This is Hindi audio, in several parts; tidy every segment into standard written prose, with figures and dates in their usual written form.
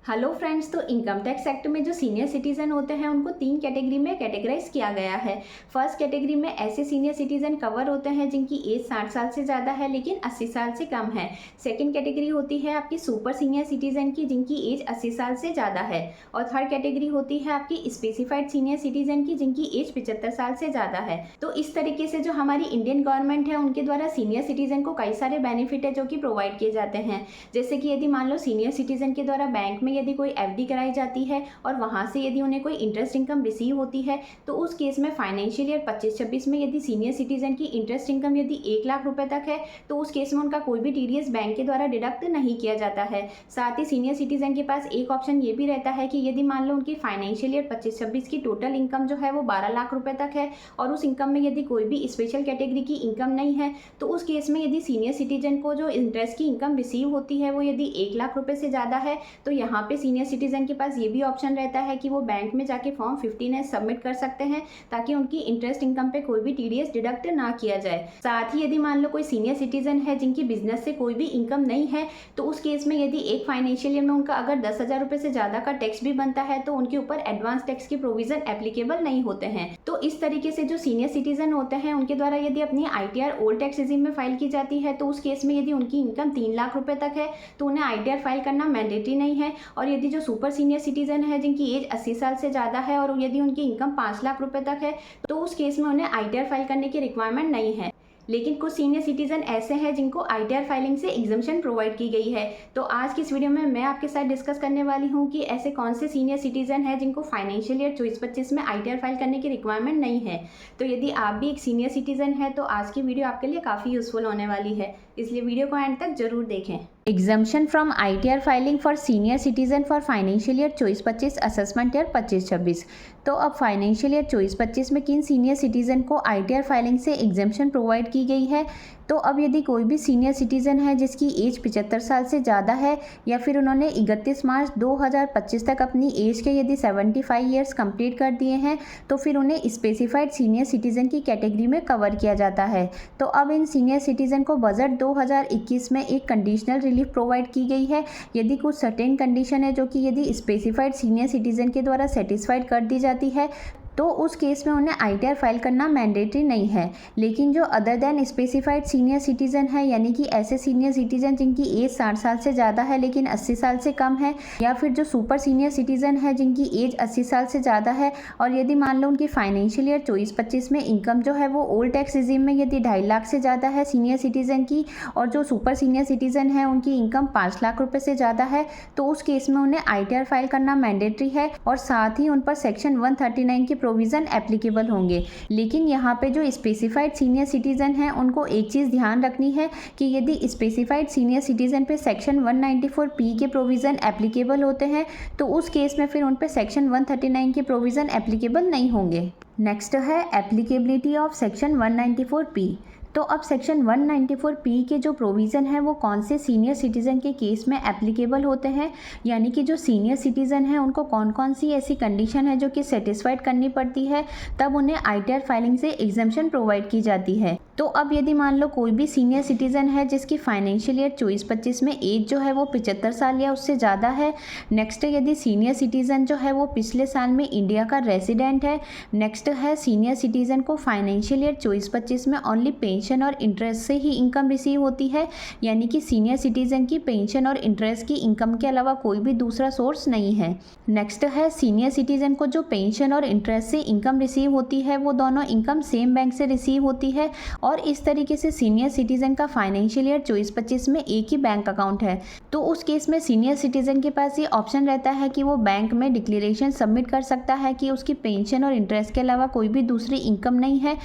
हेलो फ्रेंड्स, तो इनकम टैक्स एक्ट में जो सीनियर सिटीजन होते हैं उनको 3 कैटेगरी में कैटेगराइज किया गया है। फर्स्ट कैटेगरी में ऐसे सीनियर सिटीजन कवर होते हैं जिनकी एज 60 साल से ज़्यादा है लेकिन 80 साल से कम है। सेकंड कैटेगरी होती है आपकी सुपर सीनियर सिटीजन की जिनकी एज 80 साल से ज़्यादा है। और थर्ड कैटेगरी होती है आपकी स्पेसिफाइड सीनियर सिटीजन की जिनकी एज 75 साल से ज़्यादा है। तो इस तरीके से जो हमारी इंडियन गवर्नमेंट है उनके द्वारा सीनियर सिटीजन को कई सारे बेनिफिट है जो कि प्रोवाइड किए जाते हैं। जैसे कि यदि मान लो सीनियर सिटीजन के द्वारा बैंक में यदि कोई एफडी कराई जाती है और वहां से यदि उन्हें कोई इंटरेस्ट इनकम रिसीव होती है तो उस केस में फाइनेंशियल ईयर 25-26 में यदि सीनियर सिटीजन की इंटरेस्ट इनकम यदि 1 लाख रुपए तक है तो उस केस में उनका कोई भी टीडीएस बैंक के द्वारा डिडक्ट नहीं किया जाता है। साथ ही सीनियर सिटीजन के पास एक ऑप्शन ये भी रहता है कि यदि मान लो उनकी फाइनेंशियल ईयर 25-26 की टोटल इनकम जो है वो 12 लाख रुपए तक है और उस इनकम में यदि कोई भी स्पेशल कैटेगरी की इनकम नहीं है तो उस केस में यदि सीनियर सिटीजन को जो इंटरेस्ट की इनकम रिसीव होती है वो यदि 1 लाख रुपए से ज़्यादा है तो यहाँ पे सीनियर सिटीजन के पास ये भी ऑप्शन रहता है कि वो बैंक में जाके फॉर्म 15 सबमिट कर सकते हैं ताकि उनकी इंटरेस्ट इनकम पे कोई भी टीडीएस डिडक्ट ना किया जाए। साथ ही यदि मान लो कोई सीनियर सिटीजन है जिनकी बिजनेस से कोई भी इनकम नहीं है तो उस केस में यदि एक फाइनेंशियल ईयर में उनका अगर 10,000 रुपये से ज़्यादा का टैक्स भी बनता है तो उनके ऊपर एडवांस टैक्स की प्रोविजन एप्लीकेबल नहीं होते हैं। तो इस तरीके से जो सीनियर सिटीजन होते हैं उनके द्वारा यदि अपनी आईटीआर ओल्ड टैक्स रिजीम में फाइल की जाती है तो उस केस में यदि उनकी इनकम 3 लाख रुपए तक है तो उन्हें आईटीआर फाइल करना मैंडेटरी नहीं है। और यदि जो सुपर सीनियर सिटीजन है जिनकी एज 80 साल से ज़्यादा है और यदि उनकी इनकम 5 लाख रुपए तक है तो उस केस में उन्हें आईटीआर फाइल करने की रिक्वायरमेंट नहीं है। लेकिन कुछ सीनियर सिटीजन ऐसे हैं जिनको आईटीआर फाइलिंग से एग्जम्पशन प्रोवाइड की गई है। तो आज की इस वीडियो में मैं आपके साथ डिस्कस करने वाली हूं कि ऐसे कौन से सीनियर सिटीजन हैं जिनको फाइनेंशियल ईयर 24-25 में आईटीआर फाइल करने की रिक्वायरमेंट नहीं है। तो यदि आप भी एक सीनियर सिटीजन है तो आज की वीडियो आपके लिए काफ़ी यूजफुल होने वाली है, इसलिए वीडियो को एंड तक जरूर देखें। Exemption from ITR filing for senior citizen for financial year 24-25 assessment year 25-26। तो अब फाइनेंशियल ईयर 24-25 में किन सीनियर सिटीजन को आईटीआर फाइलिंग से एग्जम्पशन प्रोवाइड की गई है। तो अब यदि कोई भी सीनियर सिटीजन है जिसकी एज 75 साल से ज़्यादा है या फिर उन्होंने 31 मार्च 2025 तक अपनी एज के यदि 75 ईयर्स कंप्लीट कर दिए हैं तो फिर उन्हें स्पेसिफाइड सीनियर सिटीजन की कैटेगरी में कवर किया जाता है। तो अब इन सीनियर सिटीजन को बजट 2021 में एक कंडीशनल रिलीफ प्रोवाइड की गई है यदि कुछ सर्टेन कंडीशन है जो कि यदि स्पेसिफाइड सीनियर सिटीजन के द्वारा सेटिस्फाइड कर दी जाती है तो उस केस में उन्हें आईटीआर फाइल करना मैंडेटरी नहीं है। लेकिन जो other than specified senior citizen है यानी कि ऐसे सीनियर सिटीजन जिनकी एज 60 साल से ज़्यादा है लेकिन 80 साल से कम है या फिर जो सुपर सीनियर सिटीजन है जिनकी एज 80 साल से ज़्यादा है और यदि मान लो उनकी फाइनेंशियल ईयर 24-25 में इनकम जो है वो ओल्ड टैक्स रिजीम में यदि 2.5 लाख से ज़्यादा है सीनियर सिटीजन की और जो सुपर सीनियर सिटीजन है उनकी इनकम 5 लाख रुपये से ज़्यादा है तो उस केस में उन्हें आईटीआर फाइल करना मैंडेटरी है और साथ ही उन पर सेक्शन 139 की प्रोविज़न एप्लीकेबल होंगे। लेकिन यहाँ पे जो स्पेसिफाइड सीनियर सिटीजन हैं उनको एक चीज़ ध्यान रखनी है कि यदि स्पेसिफाइड सीनियर सिटीजन पे सेक्शन 194 के प्रोविज़न एप्लीकेबल होते हैं तो उस केस में फिर उन पे सेक्शन 139 के प्रोविज़न एप्लीकेबल नहीं होंगे। नेक्स्ट है एप्लीकेबिलिटी ऑफ सेक्शन 194 तो अब सेक्शन 194 के जो प्रोविज़न है वो कौन से सीनियर सिटीज़न के केस में एप्लीकेबल होते हैं, यानी कि जो सीनियर सिटीज़न है उनको कौन कौन सी ऐसी कंडीशन है जो कि सेटिस्फाइड करनी पड़ती है तब उन्हें आईटीआर फाइलिंग से एग्जम्पशन प्रोवाइड की जाती है। तो अब यदि मान लो कोई भी सीनियर सिटीज़न है जिसकी फाइनेंशियल ईयर 24-25 में एज जो है वो 75 साल या उससे ज़्यादा है। नेक्स्ट यदि सीनियर सिटीज़न जो है वो पिछले साल में इंडिया का रेसिडेंट है। नेक्स्ट है सीनियर सिटीज़न को फाइनेंशियल ईयर 24-25 में ओनली पेंशन और इंटरेस्ट से ही इनकम रिसीव होती है, यानी कि सीनियर सिटीज़न की पेंशन और इंटरेस्ट की इनकम के अलावा कोई भी दूसरा सोर्स नहीं है। नेक्स्ट है सीनियर सिटीज़न को जो पेंशन और इंटरेस्ट से इनकम रिसीव होती है वो दोनों इनकम सेम बैंक से रिसीव होती है और इस तरीके से सीनियर सिटीजन का फाइनेंशियल ईयर 24-25 में एक ही बैंक अकाउंट है। तो उस केस में सीनियर सिटीजन के पास ये ऑप्शन रहता है कि वो बैंक में डिक्लेरेशन सबमिट कर सकता है कि उसकी पेंशन और इंटरेस्ट के अलावा कोई भी दूसरी इनकम नहीं है।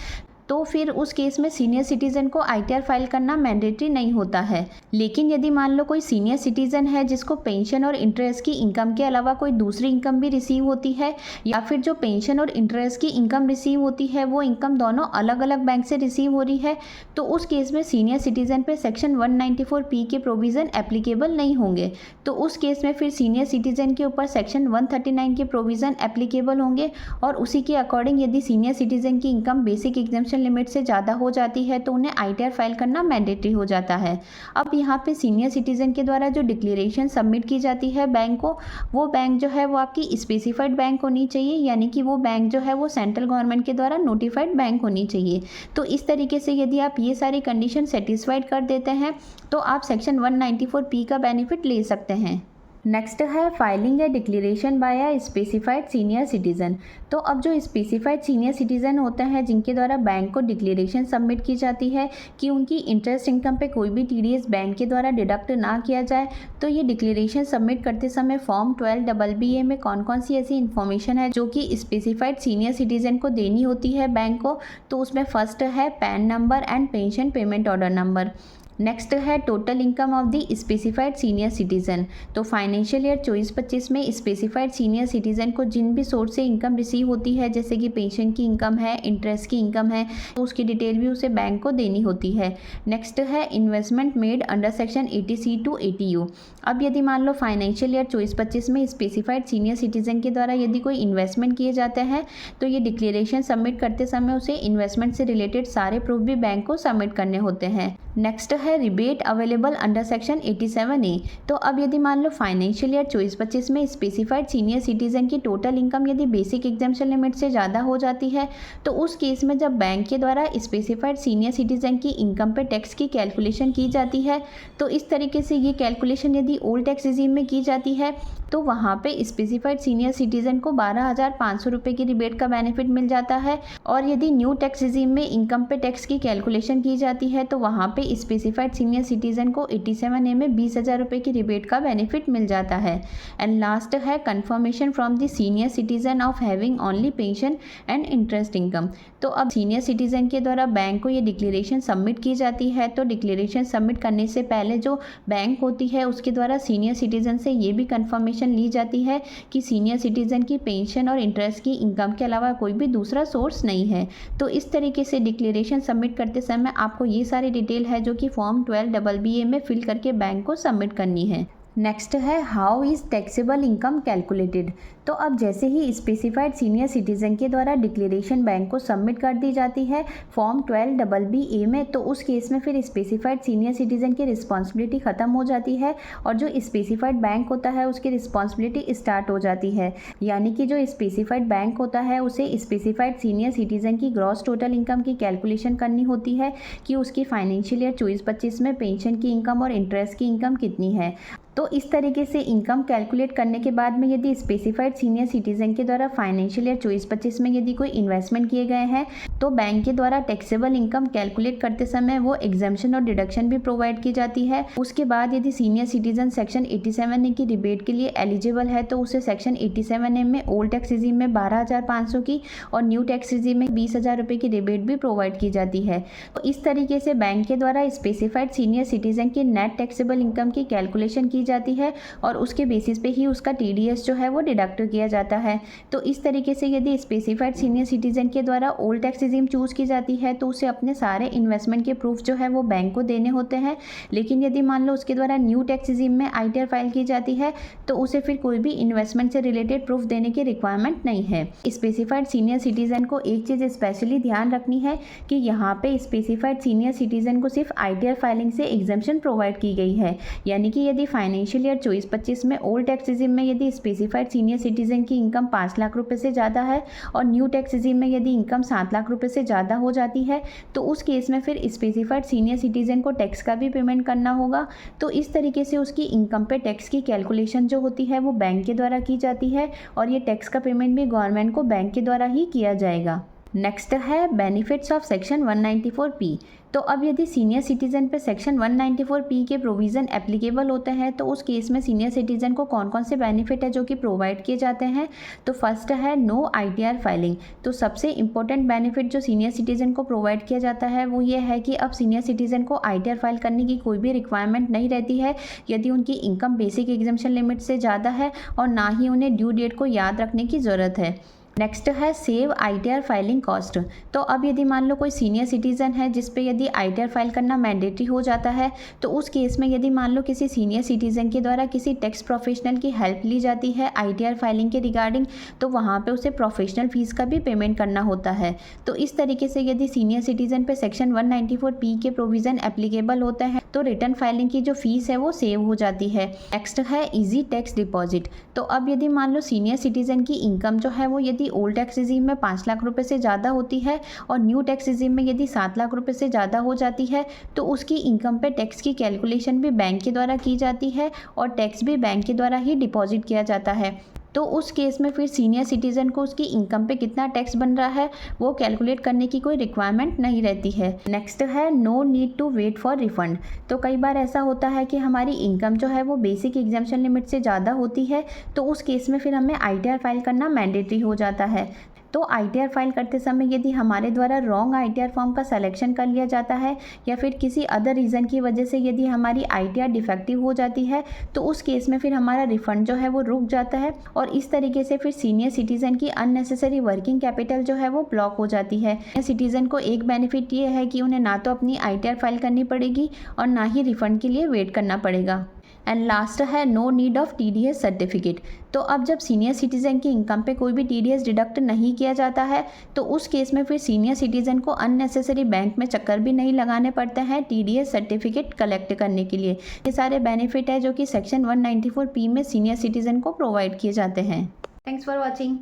तो फिर उस केस में सीनियर सिटीज़न को आईटीआर फाइल करना मैंडेटरी नहीं होता है। लेकिन यदि मान लो कोई सीनियर सिटीज़न है जिसको पेंशन और इंटरेस्ट की इनकम के अलावा कोई दूसरी इनकम भी रिसीव होती है या फिर जो पेंशन और इंटरेस्ट की इनकम रिसीव होती है वो इनकम दोनों अलग अलग बैंक से रिसीव हो रही है तो उस केस में सीनियर सिटीज़न पे सेक्शन 194 के प्रोविज़न एप्लीकेबल नहीं होंगे। तो उस केस में फिर सीनियर सिटीज़न के ऊपर सेक्शन 139 के प्रोविज़न एप्लीकेबल होंगे और उसी के अकॉर्डिंग यदि सीनियर सिटीज़न की income basic exemption exemption limit से ज़्यादा हो जाती है तो उन्हें ITR फाइल करना मैंडेटरी हो जाता है। अब यहाँ पे सीनियर सिटीज़न के द्वारा जो डिक्लेरेशन सबमिट की जाती है बैंक को, वो बैंक जो है वो आपकी स्पेसिफाइड बैंक होनी चाहिए, यानी कि वो बैंक जो है वो सेंट्रल गवर्नमेंट के द्वारा नोटिफाइड बैंक होनी चाहिए। तो इस तरीके से यदि आप ये सारी कंडीशन सेटिस्फाइड कर देते हैं तो आप सेक्शन 194P का बेनिफिट ले सकते हैं। नेक्स्ट है filing A declaration bye a specified senior citizen. तो अब जो स्पेसिफाइड सीनियर सिटीज़न होते हैं जिनके द्वारा बैंक को डिक्लेरेशन सबमिट की जाती है कि उनकी इंटरेस्ट इनकम पे कोई भी TDS बैंक के द्वारा डिडक्ट ना किया जाए, तो ये डिक्लेरेशन सबमिट करते समय फॉर्म 12BBA में कौन कौन सी ऐसी इन्फॉर्मेशन है जो कि स्पेसिफाइड सीनियर सिटीज़न को देनी होती है बैंक को। तो उसमें फर्स्ट है PAN number and pension payment order number. Next है total income of the specified senior citizen. तो फाइनेंशियल ईयर 24-25 में स्पेसिफाइड सीनियर सिटीज़न को जिन भी सोर्स से इनकम रिसीव होती है, जैसे कि पेंशन की इनकम है, इंटरेस्ट की इनकम है, तो उसकी डिटेल भी उसे बैंक को देनी होती है। नेक्स्ट है investment made under section 80C to 80U। अब यदि मान लो फाइनेंशियल ईयर 24-25 में स्पेसिफाइड सीनियर सिटीज़न के द्वारा यदि कोई इन्वेस्टमेंट किए जाते हैं तो ये डिक्लेरेशन सबमिट करते समय उसे इन्वेस्टमेंट से रिलेटेड सारे प्रूफ भी बैंक को सबमिट करने होते हैं। नेक्स्ट है rebate available under section 87A। तो अब यदि मान लो फाइनेंशियल ईयर 24-25 में स्पेसिफाइड सीनियर सिटीज़न की टोटल इनकम यदि बेसिक एग्जाम्पशन लिमिट से ज़्यादा हो जाती है तो उस केस में जब बैंक के द्वारा स्पेसिफाइड सीनियर सिटीज़न की इनकम पे टैक्स की कैलकुलेशन की जाती है, तो इस तरीके से ये कैलकुलेशन यदि ओल्ड टैक्स रिजीम में की जाती है तो वहाँ पे स्पेसिफाइड सीनियर सिटीज़न को 12,500 रुपये की रिबेट का बेनिफिट मिल जाता है। और यदि न्यू टैक्स रिजीम में इनकम पे टैक्स की कैलकुलेशन की जाती है तो वहाँ पे स्पेसिफाइड सीनियर सिटीज़न को 87A में 20,000 रुपये की रिबेट का बेनिफिट मिल जाता है। एंड लास्ट है confirmation from the senior citizen of having only pension and interest income. तो अब सीनियर सिटीज़न के द्वारा बैंक को ये डिक्लेरेशन सबमिट की जाती है, तो डिक्लेरेशन सबमिट करने से पहले जो बैंक होती है उसके द्वारा सीनियर सिटीज़न से ये भी कंफर्मेशन ली जाती है कि सीनियर सिटीज़न की पेंशन और इंटरेस्ट की इनकम के अलावा कोई भी दूसरा सोर्स नहीं है। तो इस तरीके से डिक्लेरेशन सबमिट करते समय आपको ये सारी डिटेल है जो कि फॉर्म 12BBA में फिल करके बैंक को सबमिट करनी है। नेक्स्ट है how is taxable income calculated. तो अब जैसे ही स्पेसिफाइड सीनियर सिटीज़न के द्वारा डिक्लेरेशन बैंक को सबमिट कर दी जाती है फॉर्म 12BBA में, तो उस केस में फिर स्पेसिफाइड सीनियर सिटीज़न की रिस्पॉन्सिबिलिटी ख़त्म हो जाती है और जो स्पेसिफाइड बैंक होता है उसकी रिस्पॉन्सिबिलिटी स्टार्ट हो जाती है। यानी कि जो स्पेसिफाइड बैंक होता है उसे स्पेसिफाइड सीनियर सिटीज़न की ग्रॉस टोटल इनकम की कैलकुलेशन करनी होती है कि उसकी फाइनेंशियल ईयर 24-25 में पेंशन की इनकम और इंटरेस्ट की इनकम कितनी है। तो इस तरीके से इनकम कैलकुलेट करने के बाद में यदि स्पेसिफाइड सीनियर सिटीज़न के द्वारा फाइनेंशियल ईयर 24-25 में यदि कोई इन्वेस्टमेंट किए गए हैं तो बैंक के द्वारा टैक्सेबल इनकम कैलकुलेट करते समय वो एग्जाम्पशन और डिडक्शन भी प्रोवाइड की जाती है। उसके बाद यदि सीनियर सिटीज़न सेक्शन 87A की रिबेट के लिए एलिजिबल है तो उसे सेक्शन 87A में ओल्ड टैक्स रिजीम में 12,500 की और न्यू टैक्स रिजीम में 20,000 रुपये की रिबेट भी प्रोवाइड की जाती है। तो इस तरीके से बैंक के द्वारा स्पेसिफाइड सीनियर सिटीज़न की नेट टैक्सेबल इनकम की कैलकुलेशन की जाती है और उसके बेसिस पे ही उसका TDS जो है वो डिडक्ट किया जाता है। तो इस तरीके से यदि स्पेसिफाइड सीनियर सिटीज़न के द्वारा ओल्ड टैक्स रिजीम चूज़ की जाती है तो उसे अपने सारे इन्वेस्टमेंट के प्रूफ जो है वो बैंक को देने होते हैं। लेकिन यदि मान लो उसके द्वारा न्यू टैक्स रिजीम में ITR फाइल की जाती है तो उसे फिर कोई भी इन्वेस्टमेंट से रिलेटेड प्रूफ देने की रिक्वायरमेंट नहीं है। स्पेसिफाइड सीनियर सिटीज़न को एक चीज़ स्पेशली ध्यान रखनी है कि यहाँ पे स्पेसिफाइड सीनियर सिटीज़न को सिर्फ ITR फाइलिंग से एग्जम्पशन प्रोवाइड की गई है। यानी कि यदि फाइनेंशियल ईयर 24-25 में ओल्ड टैक्स रिजीम में यदि स्पेसिफाइड सीनियर सिटीज़न की इनकम 5 लाख रुपए से ज़्यादा है और न्यू टैक्स रिजीम में यदि इनकम 7 लाख रुपए से ज़्यादा हो जाती है तो उस केस में फिर स्पेसिफाइड सीनियर सिटीज़न को टैक्स का भी पेमेंट करना होगा। तो इस तरीके से उसकी इनकम पे टैक्स की कैलकुलेशन जो होती है वो बैंक के द्वारा की जाती है और ये टैक्स का पेमेंट भी गवर्नमेंट को बैंक के द्वारा ही किया जाएगा। नेक्स्ट है बेनिफिट्स ऑफ सेक्शन 194P। तो अब यदि सीनियर सिटीज़न पे सेक्शन 194P के प्रोविज़न एप्लीकेबल होते हैं तो उस केस में सीनियर सिटीज़न को कौन कौन से बेनिफिट है जो कि प्रोवाइड किए जाते हैं। तो फर्स्ट है नो ITR फाइलिंग। तो सबसे इम्पोर्टेंट बेनिफिट जो सीनियर सिटीज़न को प्रोवाइड किया जाता है वो ये है कि अब सीनियर सिटीज़न को ITR फाइल करने की कोई भी रिक्वायरमेंट नहीं रहती है यदि उनकी इनकम बेसिक एग्जम्पशन लिमिट से ज़्यादा है और ना ही उन्हें ड्यू डेट को याद रखने की ज़रूरत है। नेक्स्ट है सेव ITR फाइलिंग कॉस्ट। तो अब यदि मान लो कोई सीनियर सिटीज़न है जिस पे यदि ITR फाइल करना मैंडेटरी हो जाता है, तो उस केस में यदि मान लो किसी सीनियर सिटीज़न के द्वारा किसी टैक्स प्रोफेशनल की हेल्प ली जाती है ITR फाइलिंग के रिगार्डिंग, तो वहाँ पे उसे प्रोफेशनल फ़ीस का भी पेमेंट करना होता है। तो इस तरीके से यदि सीनियर सिटीज़न पे सेक्शन 194P के प्रोविज़न एप्लीकेबल होते हैं तो रिटर्न फाइलिंग की जो फीस है वो सेव हो जाती है। नेक्स्ट है ईजी टैक्स डिपॉजिट। तो अब यदि मान लो सीनियर सिटीज़न की इनकम जो है वो यदि ओल्ड टैक्स रिजीम में 5 लाख रुपए से ज़्यादा होती है और न्यू टैक्स रिजीम में यदि 7 लाख रुपए से ज़्यादा हो जाती है, तो उसकी इनकम पे टैक्स की कैलकुलेशन भी बैंक के द्वारा की जाती है और टैक्स भी बैंक के द्वारा ही डिपॉजिट किया जाता है। तो उस केस में फिर सीनियर सिटीज़न को उसकी इनकम पे कितना टैक्स बन रहा है वो कैलकुलेट करने की कोई रिक्वायरमेंट नहीं रहती है। नेक्स्ट है no need to wait for refund. तो कई बार ऐसा होता है कि हमारी इनकम जो है वो बेसिक एग्जाम्पशन लिमिट से ज़्यादा होती है, तो उस केस में फिर हमें ITR फाइल करना मैंडेटरी हो जाता है। तो ITR फाइल करते समय यदि हमारे द्वारा रॉन्ग ITR फॉर्म का सिलेक्शन कर लिया जाता है या फिर किसी अदर रीज़न की वजह से यदि हमारी ITR डिफेक्टिव हो जाती है, तो उस केस में फिर हमारा रिफ़ंड जो है वो रुक जाता है और इस तरीके से फिर सीनियर सिटीज़न की अननेसेसरी वर्किंग कैपिटल जो है वो ब्लॉक हो जाती है। सिटीज़न को एक बेनिफिट ये है कि उन्हें ना तो अपनी ITR फाइल करनी पड़ेगी और ना ही रिफ़ंड के लिए वेट करना पड़ेगा। एंड लास्ट है no need of TDS certificate. तो अब जब सीनियर सिटीज़न की इनकम पे कोई भी TDS डिडक्ट नहीं किया जाता है, तो उस केस में फिर सीनियर सिटीज़न को अननेसेसरी बैंक में चक्कर भी नहीं लगाने पड़ते हैं TDS सर्टिफिकेट कलेक्ट करने के लिए। ये सारे बेनिफिट है जो कि सेक्शन 194P में सीनियर सिटीज़न को प्रोवाइड किए जाते हैं। Thanks for watching.